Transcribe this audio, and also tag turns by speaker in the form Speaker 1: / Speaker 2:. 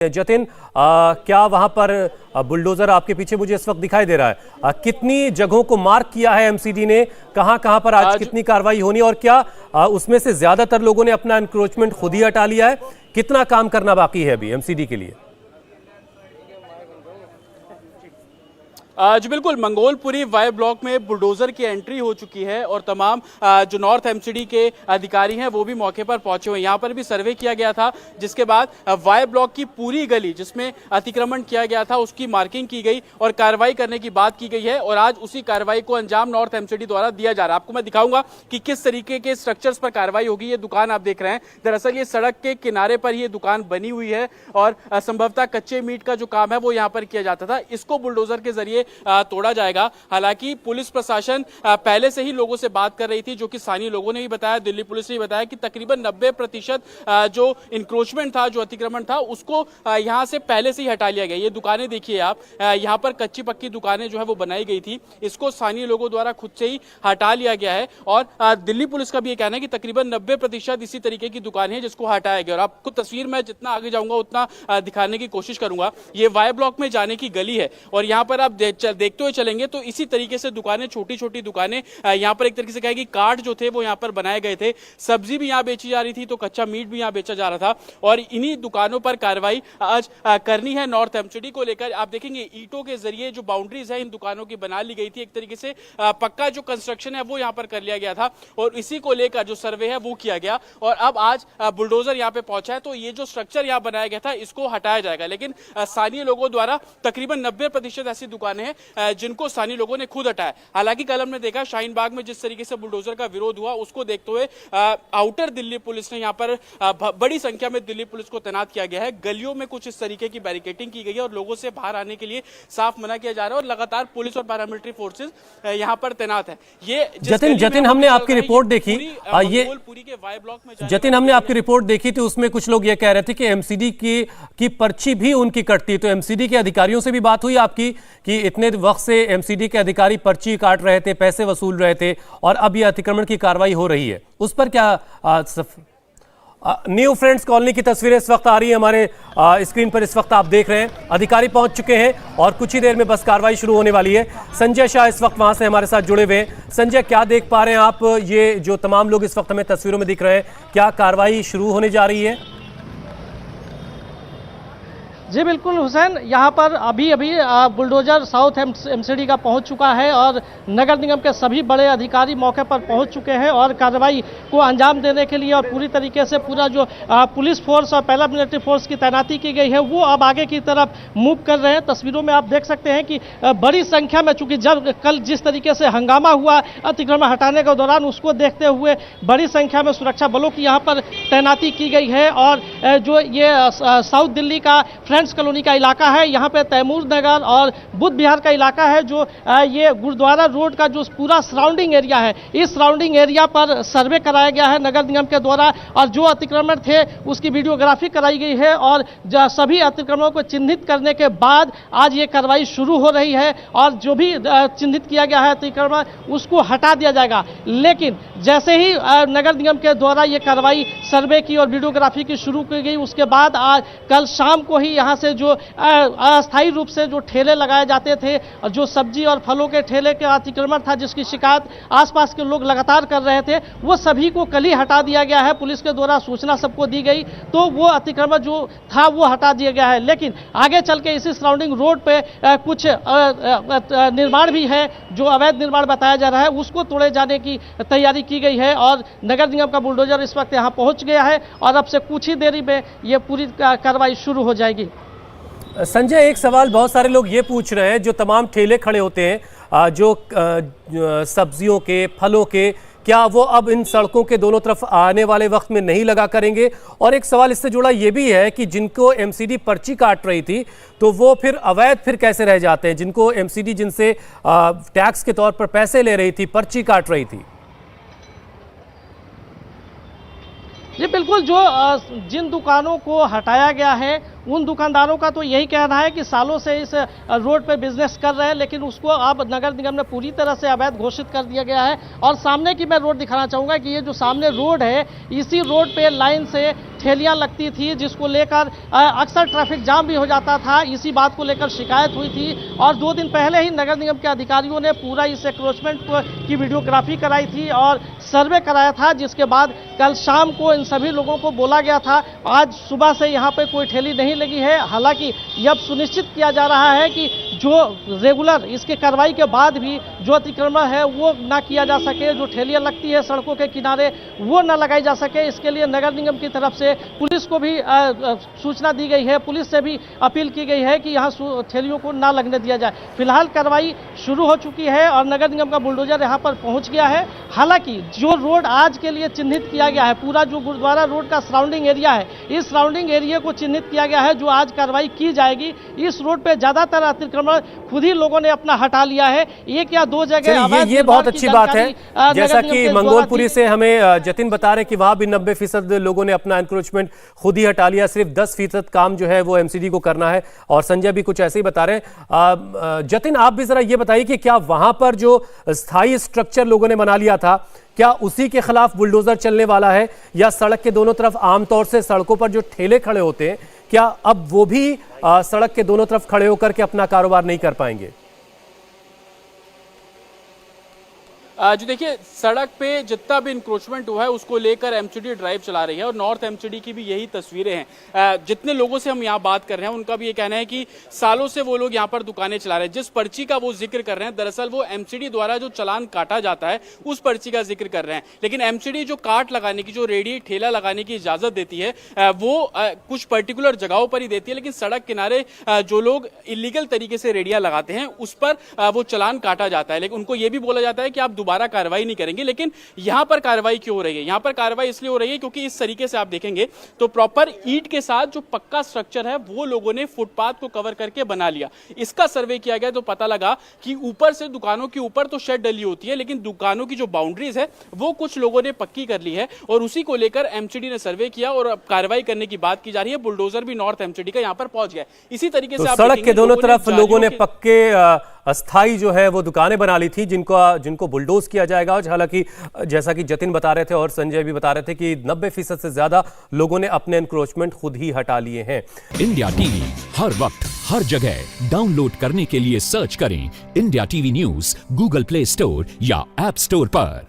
Speaker 1: जतिन, क्या वहां पर बुलडोजर आपके पीछे मुझे इस वक्त दिखाई दे रहा है? कितनी जगहों को मार्क किया है एमसीडी ने? कहां कहां पर आज कितनी कार्रवाई होनी और क्या उसमें से ज्यादातर लोगों ने अपना एनक्रोचमेंट खुद ही हटा लिया है? कितना काम करना बाकी है अभी एमसीडी के लिए?
Speaker 2: जी बिल्कुल, मंगोलपुरी वाई ब्लॉक में बुलडोजर की एंट्री हो चुकी है और तमाम जो नॉर्थ एमसीडी के अधिकारी हैं वो भी मौके पर पहुंचे हुए हैं। यहाँ पर भी सर्वे किया गया था, जिसके बाद वाई ब्लॉक की पूरी गली जिसमें अतिक्रमण किया गया था उसकी मार्किंग की गई और कार्रवाई करने की बात की गई है और आज उसी कार्रवाई को अंजाम नॉर्थ एमसीडी द्वारा दिया जा रहा है। आपको मैं दिखाऊंगा कि किस तरीके के स्ट्रक्चर्स पर कार्रवाई होगी। ये दुकान आप देख रहे हैं, दरअसल ये सड़क के किनारे पर ये दुकान बनी हुई है और संभवतः कच्चे मीट का जो काम है वो यहाँ पर किया जाता था, इसको बुलडोजर के जरिए तोड़ा जाएगा। हालांकि पुलिस प्रशासन पहले से ही लोगों से बात कर रही थी, जो कि स्थानीय लोगों ने भी बताया, दिल्ली पुलिस ने भी बताया कि तकरीबन 90% जो इंक्रोचमेंट था, जो अतिक्रमण था, उसको यहां से पहले से ही हटा लिया गया। ये दुकानें देखिए आप, यहां पर कच्ची पक्की दुकानें जो है वो बनाई गई थी, इसको स्थानीय लोगों द्वारा खुद से ही हटा लिया गया है और दिल्ली पुलिस का भी ये कहना है कि तकरीबन 90% इसी तरीके की दुकानें हैं जिसको हटाया गया। और आपको तस्वीर में जितना आगे जाऊंगा उतना दिखाने की कोशिश करूंगा। ये वाई ब्लॉक में जाने की गली है और यहाँ पर आप देखते हुए चलेंगे तो इसी तरीके से दुकानें, छोटी छोटी दुकानें, यहाँ पर एक तरीके से कहेगी कार्ट जो थे वो यहाँ पर बनाए गए थे, सब्जी भी यहाँ बेची जा रही थी तो कच्चा मीट भी यहाँ बेचा जा रहा था और इन्हीं दुकानों पर कार्रवाई आज करनी है नॉर्थ एमसीडी को लेकर। आप देखेंगे ईंटों के जरिए जो बाउंड्रीज है इन दुकानों की बना ली गई थी, एक तरीके से पक्का जो कंस्ट्रक्शन है वो यहाँ पर कर लिया गया था और इसी को लेकर जो सर्वे है वो किया गया और अब आज बुलडोजर यहाँ पे पहुंचा है तो ये जो स्ट्रक्चर यहाँ बनाया गया था इसको हटाया जाएगा। लेकिन स्थानीय लोगों द्वारा तकरीबन 90% ऐसी दुकानें हैं जिनको स्थानीय लोगों ने खुद हटाया। हालांकि कल हमने देखा शाहीन बाग में जिस तरीके से बुलडोजर का विरोध हुआ उसको देखते हुए आउटर दिल्ली पुलिस ने यहाँ पर बड़ी संख्या में दिल्ली पुलिस को तैनात किया गया है। गलियों में कुछ इस तरीके की बैरिकेडिंग की गई है और लोगों से बाहर आने के लिए साफ मना किया जा रहा है और लगातार पुलिस और पैरामिलिट्री फोर्सेस यहाँ पर तैनात है। ये
Speaker 1: जतिन हमने आपकी रिपोर्ट देखी, ये
Speaker 2: पूरी के वाई ब्लॉक में
Speaker 1: जतिन हमने आपकी रिपोर्ट देखी थी, उसमें कुछ लोग ये कह रहे थे कि एमसीडी की पर्ची भी उनकी कटती है। तो एमसीडी के अधिकारियों से भी बात हुई आपकी कि इतने वक्त से एमसीडी के अधिकारी पर्ची काट रहे थे, पैसे वसूल रहे थे और अब यह अतिक्रमण की कार्रवाई हो रही है, उस पर क्या? न्यू फ्रेंड्स कॉलोनी की तस्वीरें इस वक्त आ रही है हमारे स्क्रीन पर, इस वक्त आप देख रहे हैं अधिकारी पहुंच चुके हैं और कुछ ही देर में बस कार्रवाई शुरू होने वाली है। संजय शाह इस वक्त वहां से हमारे साथ जुड़े हुए हैं। संजय, क्या देख पा रहे हैं आप? ये जो तमाम लोग इस वक्त हमें तस्वीरों में दिख रहे हैं, क्या कार्रवाई शुरू होने जा रही है?
Speaker 3: जी बिल्कुल हुसैन, यहाँ पर अभी बुलडोजर साउथ एमसीडी का पहुँच चुका है और नगर निगम के सभी बड़े अधिकारी मौके पर पहुँच चुके हैं और कार्रवाई को अंजाम देने के लिए और पूरी तरीके से पूरा जो पुलिस फोर्स और पैरामिलिट्री फोर्स की तैनाती की गई है वो अब आगे की तरफ मूव कर रहे हैं। तस्वीरों में आप देख सकते हैं कि बड़ी संख्या में, चूंकि जब कल जिस तरीके से हंगामा हुआ अतिक्रमण हटाने के दौरान उसको देखते हुए बड़ी संख्या में सुरक्षा बलों की यहाँ पर तैनाती की गई है और जो ये साउथ दिल्ली का कॉलोनी का इलाका है, यहाँ पे तैमूर नगर और बुद्ध विहार का इलाका है, जो ये गुरुद्वारा रोड का जो पूरा सराउंडिंग एरिया है, इस सराउंडिंग एरिया पर सर्वे कराया गया है नगर निगम के द्वारा और जो अतिक्रमण थे उसकी वीडियोग्राफी कराई गई है और सभी अतिक्रमणों को चिन्हित करने के बाद आज ये कार्रवाई शुरू हो रही है और जो भी चिन्हित किया गया है अतिक्रमण उसको हटा दिया जाएगा। लेकिन जैसे ही नगर निगम के द्वारा ये कार्रवाई सर्वे की और वीडियोग्राफी की शुरू की गई, उसके बाद आज कल शाम को ही यहाँ से जो अस्थायी रूप से जो ठेले लगाए जाते थे और जो सब्जी और फलों के ठेले के अतिक्रमण था जिसकी शिकायत आसपास के लोग लगातार कर रहे थे, वो सभी को कल ही हटा दिया गया है। पुलिस के द्वारा सूचना सबको दी गई तो वो अतिक्रमण जो था वो हटा दिया गया है। लेकिन आगे चल के इसी सराउंडिंग रोड पे कुछ निर्माण भी है जो अवैध निर्माण बताया जा रहा है, उसको तोड़े जाने की तैयारी की गई है और नगर निगम का बुलडोजर इस वक्त यहाँ पहुँच गया है और अब से कुछ ही देरी में ये पूरी कार्रवाई शुरू हो जाएगी।
Speaker 1: संजय, एक सवाल बहुत सारे लोग ये पूछ रहे हैं, जो तमाम ठेले खड़े होते हैं जो सब्जियों के, फलों के, क्या वो अब इन सड़कों के दोनों तरफ आने वाले वक्त में नहीं लगा करेंगे? और एक सवाल इससे जुड़ा ये भी है कि जिनको एमसीडी पर्ची काट रही थी तो वो फिर अवैध फिर कैसे रह जाते हैं, जिनको एमसीडी जिनसे टैक्स के तौर पर पैसे ले रही थी, पर्ची काट रही थी?
Speaker 3: जी बिल्कुल, जो जिन दुकानों को हटाया गया है उन दुकानदारों का तो यही कहना है कि सालों से इस रोड पर बिजनेस कर रहे हैं, लेकिन उसको अब नगर निगम ने पूरी तरह से अवैध घोषित कर दिया गया है। और सामने की मैं रोड दिखाना चाहूँगा कि ये जो सामने रोड है, इसी रोड पे लाइन से ठेलियां लगती थी, जिसको लेकर अक्सर ट्रैफिक जाम भी हो जाता था। इसी बात को लेकर शिकायत हुई थी और 2 दिन पहले ही नगर निगम के अधिकारियों ने पूरा इस एक्रोचमेंट की वीडियोग्राफी कराई थी और सर्वे कराया था, जिसके बाद कल शाम को इन सभी लोगों को बोला गया था। आज सुबह से यहाँ पे कोई ठेली नहीं लगी है। हालांकि यह सुनिश्चित किया जा रहा है कि जो रेगुलर इसके कार्रवाई के बाद भी जो अतिक्रमण है वो ना किया जा सके, जो ठेलियां लगती है सड़कों के किनारे वो ना लगाई जा सके। इसके लिए नगर निगम की तरफ से पुलिस को भी सूचना दी गई है, पुलिस से भी अपील की गई है कि यहाँ ठेलियों को ना लगने दिया जाए। फिलहाल कार्रवाई शुरू हो चुकी है और नगर निगम का बुलडोजर यहाँ पर पहुँच गया है। हालांकि जो रोड आज के लिए चिन्हित किया गया है, पूरा जो गुरुद्वारा रोड का सराउंडिंग एरिया है, इस सराउंडिंग एरिया को चिन्हित किया गया है, जो आज कार्रवाई की जाएगी। इस रोड पे ज्यादातर अतिक्रमण खुद ही लोगों ने अपना हटा लिया है। 1 या 2 जगह
Speaker 1: ये बहुत अच्छी बात है। जैसा कि मंगोलपुरी से हमें जतिन बता रहे कि वहां भी 90% लोगों ने अपना एनक्रोचमेंट खुद ही हटा लिया, सिर्फ 10% काम जो है वो एमसीडी को करना है। और संजय भी कुछ ऐसे ही बता रहे हैं। जतिन, आप भी जरा ये बताइए कि क्या वहां पर जो स्थायी स्ट्रक्चर लोगों ने बना लिया था, क्या उसी के खिलाफ बुलडोजर चलने वाला है, या सड़क के दोनों तरफ आमतौर से सड़कों पर जो ठेले खड़े होते हैं, क्या अब वो भी सड़क के दोनों तरफ खड़े होकर के अपना कारोबार नहीं कर पाएंगे?
Speaker 2: जो देखिए, सड़क पे जितना भी इंक्रोचमेंट हुआ है उसको लेकर एमसीडी ड्राइव चला रही है और नॉर्थ एमसीडी की भी यही तस्वीरें हैं। जितने लोगों से हम यहाँ बात कर रहे हैं उनका भी ये कहना है कि सालों से वो लोग यहाँ पर दुकानें चला रहे हैं। जिस पर्ची का वो जिक्र कर रहे हैं, दरअसल वो एमसीडी द्वारा जो चालान काटा जाता है उस पर्ची का जिक्र कर रहे हैं। लेकिन एमसीडी जो काट लगाने की, जो रेडी ठेला लगाने की इजाजत देती है, वो कुछ पर्टिकुलर जगहों पर ही देती है। लेकिन सड़क किनारे जो लोग इलीगल तरीके से रेडियां लगाते हैं उस पर वो चालान काटा जाता है। लेकिन उनको ये भी बोला जाता है कि आप दोबारा कार्रवाई नहीं करेंगे। लेकिन यहां पर कार्रवाई क्यों हो रही है? यहां पर कार्रवाई इसलिए हो रही है क्योंकि इस तरीके से आप देखेंगे तो प्रॉपर ईंट के साथ जो पक्का स्ट्रक्चर है वो लोगों ने फुटपाथ को कवर करके बना लिया। इसका सर्वे किया गया तो पता लगा कि ऊपर से दुकानों के ऊपर तो शेड डली होती है, लेकिन दुकानों की जो बाउंड्रीज है वो कुछ लोगों ने पक्की कर ली है और उसी को लेकर एमसीडी ने सर्वे किया और अब कार्रवाई करने की बात की जा रही है। बुलडोजर भी नॉर्थ एमसीडी का यहां पर पहुंच गया। इसी तरीके से
Speaker 1: सड़क के दोनों तरफ लोगों ने पक्के अस्थाई जो है वो दुकानें बना ली थी, जिनको बुलडोज किया जाएगा। हालांकि जैसा कि जतिन बता रहे थे और संजय भी बता रहे थे कि 90% से ज्यादा लोगों ने अपने एनक्रोचमेंट खुद ही हटा लिए हैं।
Speaker 4: इंडिया टीवी हर वक्त हर जगह डाउनलोड करने के लिए सर्च करें India TV news Google play store या ऐप स्टोर पर।